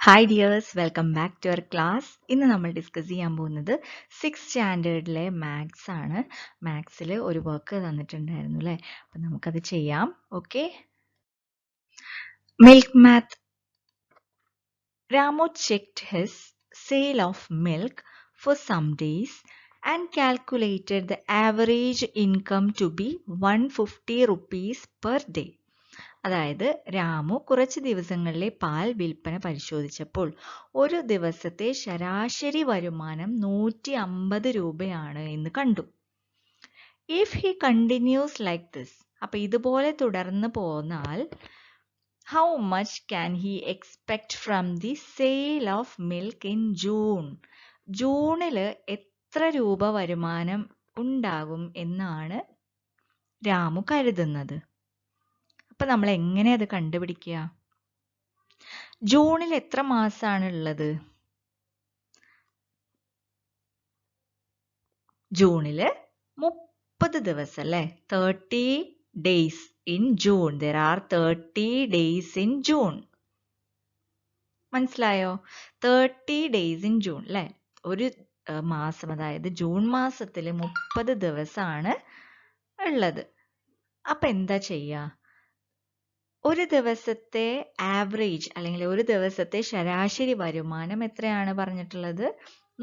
Hi dears, welcome back to our class. ഇന്ന് നമ്മൾ discuss ചെയ്യാൻ പോകുന്നത് 6th സ്റ്റാൻഡേർഡിലെ മാത്സ് ആണ്. മാത്സിൽ ഒരു വർക്ക് തന്നിട്ടുണ്ടായിരുന്നു അല്ലേ? അപ്പം നമുക്കത് ചെയ്യാം. Okay, milk math. Ramu checked his sale of milk for some days and calculated the average income to be 150 rupees per day. അതായത് രാമു കുറച്ച് ദിവസങ്ങളിലെ പാൽ വിൽപ്പന പരിശോധിച്ചപ്പോൾ ഒരു ദിവസത്തെ ശരാശരി വരുമാനം 150 രൂപയാണ് എന്ന് കണ്ടു. If he continues like this, അപ്പൊ ഇതുപോലെ തുടർന്ന് പോന്നാൽ how much can he expect from the sale of milk in June? ജൂണിൽ എത്ര രൂപ വരുമാനം ഉണ്ടാകും എന്നാണ് രാമു കരുതുന്നത്. അപ്പൊ നമ്മൾ എങ്ങനെ അത് കണ്ടുപിടിക്കുക? ജൂണിൽ എത്ര മാസമാണ് ഉള്ളത്? ജൂണില് 30 ദിവസം അല്ലേ? 30 days in June. There are 30 days in June. മനസ്സിലായോ? 30 days in June അല്ലേ? ഒരു മാസം, അതായത് ജൂൺ മാസത്തിൽ 30 ദിവസമാണ് ഉള്ളത്. അപ്പൊ എന്താ ചെയ്യാ? ഒരു ദിവസത്തെ ആവറേജ് അല്ലെങ്കിൽ ഒരു ദിവസത്തെ ശരാശരി വരുമാനം എത്രയാണ് പറഞ്ഞിട്ടുള്ളത്?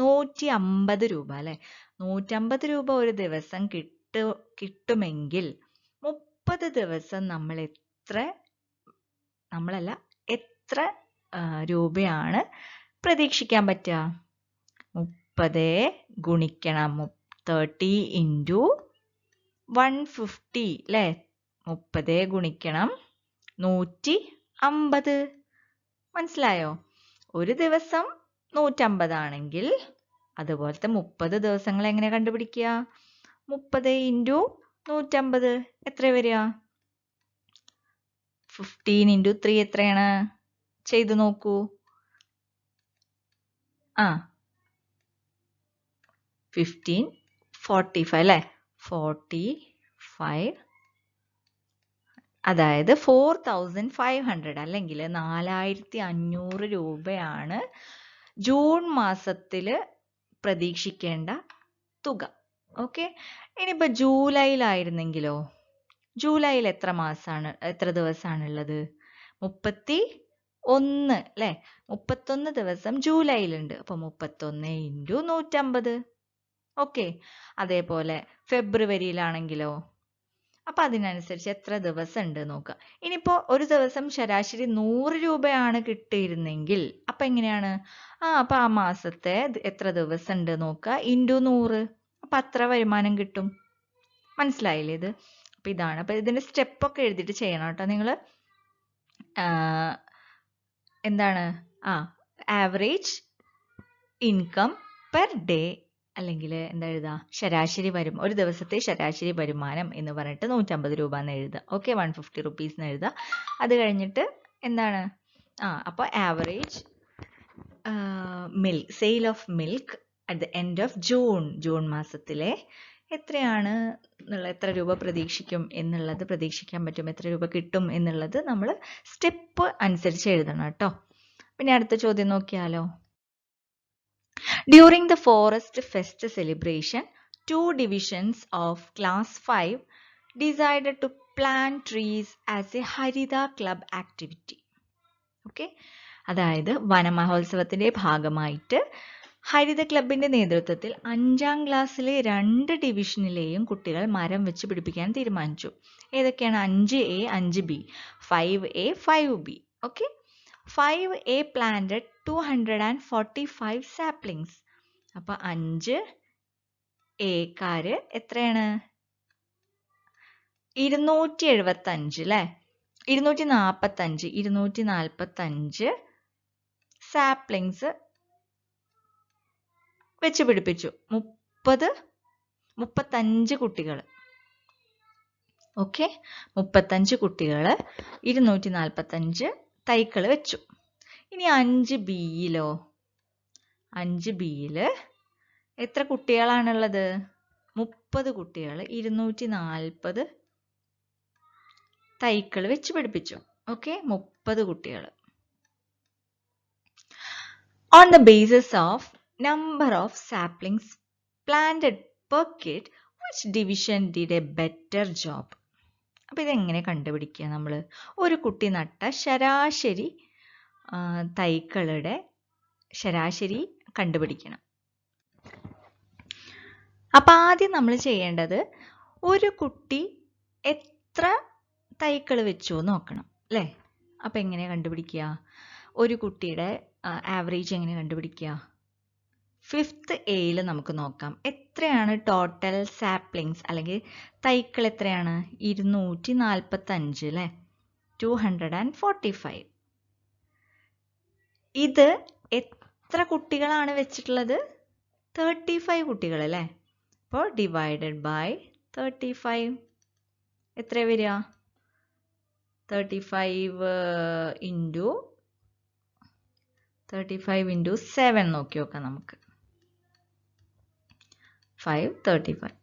150 രൂപ അല്ലെ? 150 രൂപ ഒരു ദിവസം കിട്ടുമെങ്കിൽ 30 ദിവസം നമ്മൾ എത്ര രൂപയാണ് പ്രതീക്ഷിക്കാൻ പറ്റുക? 30 ഗുണിക്കണം 30 into 150 അല്ലെ? 30 ഗുണിക്കണം 150. മനസ്സിലായോ? ഒരു ദിവസം 150 ആണെങ്കിൽ അതുപോലത്തെ 30 ദിവസങ്ങൾ എങ്ങനെ കണ്ടുപിടിക്കുക? 30 into 150 എത്ര വരിക? 15 into 3 എത്രയാണ്? ചെയ്തു നോക്കൂ. 15 45 അല്ലേ? 45, അതായത് 4500 അല്ലെങ്കിൽ 4500 രൂപയാണ് ജൂൺ മാസത്തിൽ പ്രതീക്ഷിക്കേണ്ട തുക. ഓക്കെ, ഇനിയിപ്പോ ജൂലൈയിലായിരുന്നെങ്കിലോ? ജൂലൈയിൽ എത്ര ദിവസമാണുള്ളത്? 31 അല്ലെ? 31 ദിവസം ജൂലൈയിലുണ്ട്. അപ്പൊ 31 into 150. ഓക്കെ, അതേപോലെ ഫെബ്രുവരിയിലാണെങ്കിലോ? അപ്പൊ അതിനനുസരിച്ച് എത്ര ദിവസം ഉണ്ട് നോക്കുക. ഇനിയിപ്പോ ഒരു ദിവസം ശരാശരി 100 രൂപയാണ് കിട്ടിയിരുന്നെങ്കിൽ അപ്പൊ എങ്ങനെയാണ്? അപ്പൊ ആ മാസത്തെ എത്ര ദിവസം ഉണ്ട് നോക്കുക, ഇൻറ്റു 100. അപ്പൊ അത്ര വരുമാനം കിട്ടും. മനസ്സിലായില്ലേ ഇത്? അപ്പൊ ഇതാണ്. അപ്പൊ ഇതിന്റെ സ്റ്റെപ്പ് ഒക്കെ എഴുതിയിട്ട് ചെയ്യണം കേട്ടോ നിങ്ങള്. എന്താണ്? ആവറേജ് ഇൻകം പെർ ഡേ, അല്ലെങ്കിൽ എന്താ എഴുതാ? ശരാശരി ഒരു ദിവസത്തെ ശരാശരി വരുമാനം എന്ന് പറഞ്ഞിട്ട് 150 രൂപ എന്ന് എഴുതുക. ഓക്കെ, 150 rupees എന്ന് എഴുതുക. അത് കഴിഞ്ഞിട്ട് എന്താണ്? അപ്പോൾ average sale of milk at the end of June മാസത്തിലെ എത്രയാണ് എത്ര രൂപ പ്രതീക്ഷിക്കും എന്നുള്ളത്, പ്രതീക്ഷിക്കാൻ പറ്റും, എത്ര രൂപ കിട്ടും എന്നുള്ളത് നമ്മൾ സ്റ്റെപ്പ് അനുസരിച്ച് എഴുതണം കേട്ടോ. പിന്നെ അടുത്ത ചോദ്യം നോക്കിയാലോ. During the Forest Fest celebration, 2 divisions of Class 5 decided to plant trees as a Harida Club activity. Okay? അതായത് വനമഹോത്സവത്തിന്റെ ഭാഗമായിട്ട് ഹരിത ക്ലബിന്റെ നേതൃത്വത്തിൽ 5ാം ക്ലാസ്സിലെ 2 ഡിവിഷനിലെയും കുട്ടികൾ മരം വെച്ച് പിടിപ്പിക്കാൻ തീരുമാനിച്ചു. ഏതൊക്കെയാണ്? 5A, 5B, 5A, 5B. Okay, 5A planted 245 saplings. അപ്പൊ 5Aക്കാര് എത്രയാണ്? 275 അല്ലെ? 245 സാപ്ലിങ്സ് വെച്ച് പിടിപ്പിച്ചു. 35 കുട്ടികൾ. ഓക്കെ, 35 കുട്ടികൾ 245 തൈക്കൾ വെച്ചു. ഇനി 5Bയിലോ? 5Bയിൽ എത്ര കുട്ടികളാണുള്ളത്? 30 കുട്ടികൾ 240 തൈക്കൾ വെച്ച് പിടിപ്പിച്ചു. ഓക്കെ, 30 കുട്ടികൾ. on the basis of number of saplings planted per kid, which division did a better job? അപ്പോൾ ഇതെങ്ങനെ കണ്ടുപിടിക്കുക നമ്മൾ? ഒരു കുട്ടി നട്ട ശരാശരി തൈകളുടെ ശരാശരി കണ്ടുപിടിക്കണം. അപ്പം ആദ്യം നമ്മൾ ചെയ്യേണ്ടത് ഒരു കുട്ടി എത്ര തൈകൾ വെച്ചു നോക്കണം അല്ലേ? അപ്പം എങ്ങനെ കണ്ടുപിടിക്കുക? ഒരു കുട്ടിയുടെ ആവറേജ് എങ്ങനെ കണ്ടുപിടിക്കുക? 5th Aയിൽ നമുക്ക് നോക്കാം. എത്രയാണ് ടോട്ടൽ സാപ്ലിങ്സ് അല്ലെങ്കിൽ തൈകൾ എത്രയാണ്? 245 അല്ലേ? 245. ഇത് എത്ര കുട്ടികളാണ് വെച്ചിട്ടുള്ളത്? 35 കുട്ടികൾ അല്ലേ? അപ്പോൾ ഡിവൈഡഡ് ബൈ 35 എത്ര വരിക? 35 ഇൻറ്റു 7 നോക്കി നോക്കാം നമുക്ക്. 5, 35,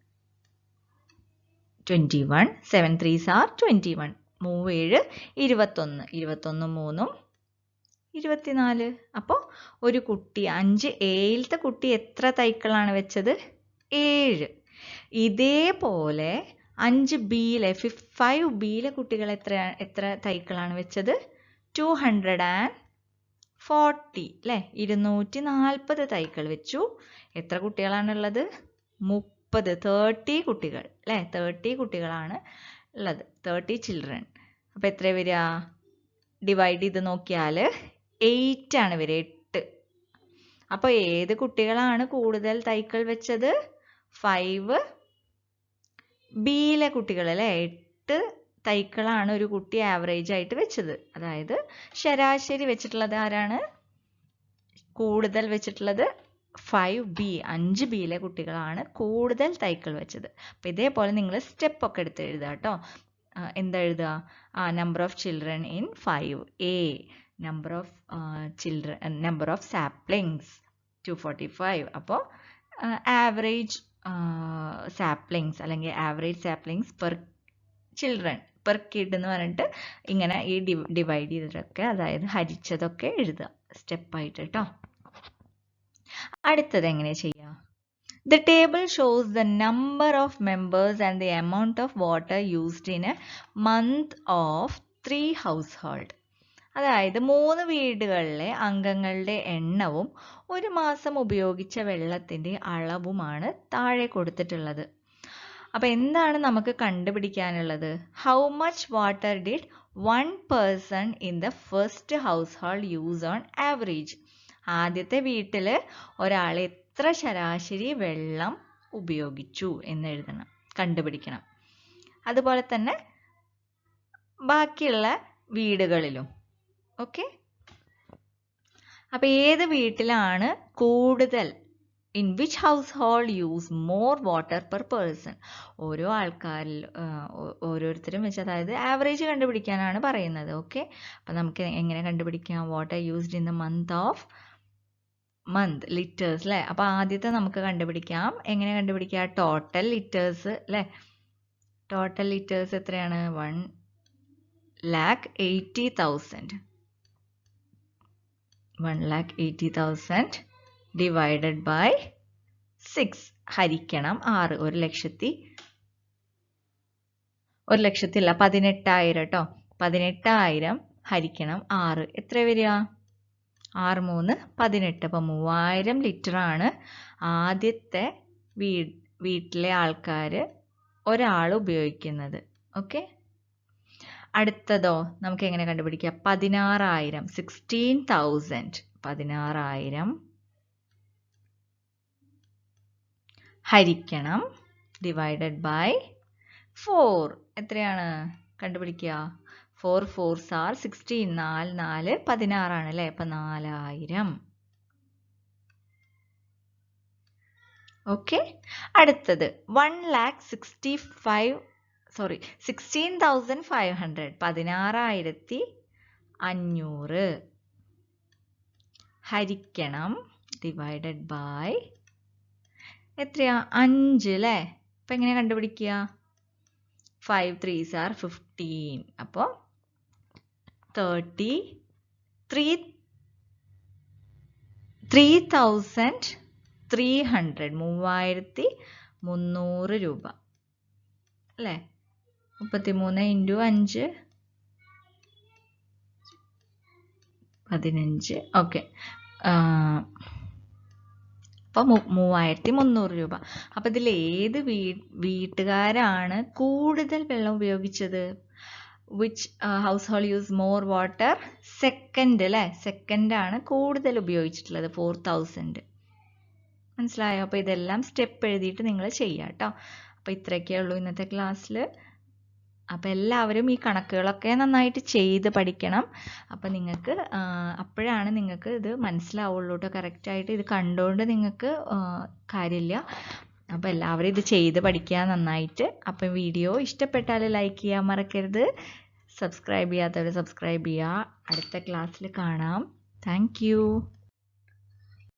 21, 7 3s are 21, 3 7 21, 21 3 24. അപ്പോൾ ഒരു കുട്ടി 5 Aയിലത്തെ കുട്ടി എത്ര തൈകളാണ് വെച്ചത്? 7. ഇതേപോലെ 5 Bയിലെ 5 Bയിലെ കുട്ടികൾ എത്ര തൈകളാണ് വെച്ചത്? 240 അല്ലേ? 240 തൈകൾ വെച്ചു. എത്ര കുട്ടികളാണുള്ളത്? 30 കുട്ടികൾ അല്ലേ? 30 കുട്ടികളാണ് ഉള്ളത്. 30 ചിൽഡ്രൻ. അപ്പോൾ എത്ര വരിക? ഡിവൈഡ് ചെയ്ത് നോക്കിയാൽ 8 ആണ് വരിക. 8. അപ്പോൾ ഏത് കുട്ടികളാണ് കൂടുതൽ തൈകൾ വെച്ചത്? 5 Bയിലെ കുട്ടികൾ അല്ലേ? 8 തൈകളാണ് ഒരു കുട്ടി ആവറേജ് ആയിട്ട് വെച്ചത്. അതായത് ശരാശരി വെച്ചിട്ടുള്ളത് ആരാണ്? കൂടുതൽ വെച്ചിട്ടുള്ളത് 5B, 5 Bയിലെ കുട്ടികളാണ് കൂടുതൽ തൈകൾ വെച്ചത്. അപ്പോൾ ഇതേപോലെ നിങ്ങൾ സ്റ്റെപ്പ് ഒക്കെ എടുത്ത് എഴുതുക കേട്ടോ. എന്താ എഴുതുക? Number of children in 5A, number of saplings 245. അപ്പോൾ ആവറേജ് സാപ്ലിങ്സ് അല്ലെങ്കിൽ average saplings per children per kid എന്ന് പറഞ്ഞിട്ട് ഇങ്ങനെ ഈ ഡിവൈഡ് ചെയ്തിട്ടൊക്കെ, അതായത് ഹരിച്ചതൊക്കെ എഴുതുക സ്റ്റെപ്പായിട്ട് കേട്ടോ. അടുത്തത് എങ്ങനെ ചെയ്യാം? The table shows the number of members and the amount of water used in a month of 3 households. അതായത് 3 വീടുകളിലെ അംഗങ്ങളുടെ എണ്ണവും ഒരു മാസം ഉപയോഗിച്ച വെള്ളത്തിൻ്റെ അളവുമാണ് താഴെ കൊടുത്തിട്ടുള്ളത്. അപ്പോൾ എന്താണ് നമുക്ക് കണ്ടുപിടിക്കാനുള്ളത്? How much water did one person in the first household use on average? ആദ്യത്തെ വീട്ടിൽ ഒരാൾ എത്ര ശരാശരി വെള്ളം ഉപയോഗിച്ചു എന്ന് എഴുതണം, കണ്ടുപിടിക്കണം. അതുപോലെ തന്നെ ബാക്കിയുള്ള വീടുകളിലും. ഓക്കെ, അപ്പോൾ ഏത് വീട്ടിലാണ് കൂടുതൽ, in which house hold use more water per person? ഓരോ ആൾക്കാരിൽ ഓരോരുത്തരും വെച്ച്, അതായത് ആവറേജ് കണ്ടുപിടിക്കാനാണ് പറയുന്നത്. ഓക്കെ, അപ്പോൾ നമുക്ക് എങ്ങനെ കണ്ടുപിടിക്കാം? Water used in the month litres അല്ലേ? അപ്പോൾ ആദ്യത്തെ നമുക്ക് കണ്ടുപിടിക്കാം. എങ്ങനെ കണ്ടുപിടിക്കാം? ടോട്ടൽ ലിറ്റേഴ്സ് അല്ലേ? ടോട്ടൽ ലിറ്റേഴ്സ് എത്രയാണ്? 1,80,000. 1,80,000 ഡിവൈഡഡ് ബൈ 6 ഹരിക്കണം 6. 18,000 കേട്ടോ. 18,000 ഹരിക്കണം 6 എത്ര വരിക? 6 3 18. അപ്പോൾ 3000 ലിറ്ററാണ് ആദ്യത്തെ വീട്ടിലെ ആൾക്കാർ ഒരാൾ ഉപയോഗിക്കുന്നത്. ഓക്കെ, അടുത്തതോ നമുക്ക് എങ്ങനെ കണ്ടുപിടിക്കാം? 16,000 16,000 16,000 ഹരിക്കണം ഡിവൈഡഡ് ബൈ 4 എത്രയാണ് കണ്ടുപിടിക്കുക? 4 4s are 16. 4 4 16 ആണ് അല്ലേ? അപ്പം 4000. ഓക്കെ, അടുത്തത് 16,500 16,500 ഹരിക്കണം ഡിവൈഡഡ് ബൈ എത്രയാ? 5 അല്ലേ? അപ്പം എങ്ങനെ കണ്ടുപിടിക്കുക? 5 3s are 15. അപ്പോൾ 33 3,300 3300 രൂപ അല്ലേ? 33 ഇൻറ്റു 5 15. ഓക്കെ, അപ്പോൾ 3300 രൂപ. അപ്പോൾ ഇതിൽ ഏത് വീട്ടുകാരാണ് കൂടുതൽ വെള്ളം ഉപയോഗിച്ചത്? Which house hold use more water? Second അല്ലേ? സെക്കൻഡ് ആണ് കൂടുതൽ ഉപയോഗിച്ചിട്ടുള്ളത്, 4000. മനസ്സിലായോ? അപ്പോൾ ഇതെല്ലാം സ്റ്റെപ്പ് എഴുതിയിട്ട് നിങ്ങൾ ചെയ്യാം കേട്ടോ. അപ്പോൾ ഇത്രയൊക്കെ ഉള്ളൂ ഇന്നത്തെ ക്ലാസ്സിൽ. അപ്പോൾ എല്ലാവരും ഈ കണക്കുകളൊക്കെ നന്നായിട്ട് ചെയ്ത് പഠിക്കണം. അപ്പോൾ നിങ്ങൾക്ക് അപ്പോഴാണ് നിങ്ങൾക്ക് ഇത് മനസ്സിലാവുള്ളൂ കേട്ടോ. കറക്റ്റായിട്ട് ഇത് കണ്ടുകൊണ്ട് നിങ്ങൾക്ക് കാര്യമില്ല. അപ്പോൾ എല്ലാവരും ഇത് ചെയ്ത് പഠിക്കുക നന്നായിട്ട്. അപ്പോൾ വീഡിയോ ഇഷ്ടപ്പെട്ടാൽ ലൈക്ക് ചെയ്യാൻ മറക്കരുത്. സബ്സ്ക്രൈബ് ചെയ്യാത്തവർ സബ്സ്ക്രൈബ് ചെയ്യുക. അടുത്ത ക്ലാസ്സിൽ കാണാം. Thank you.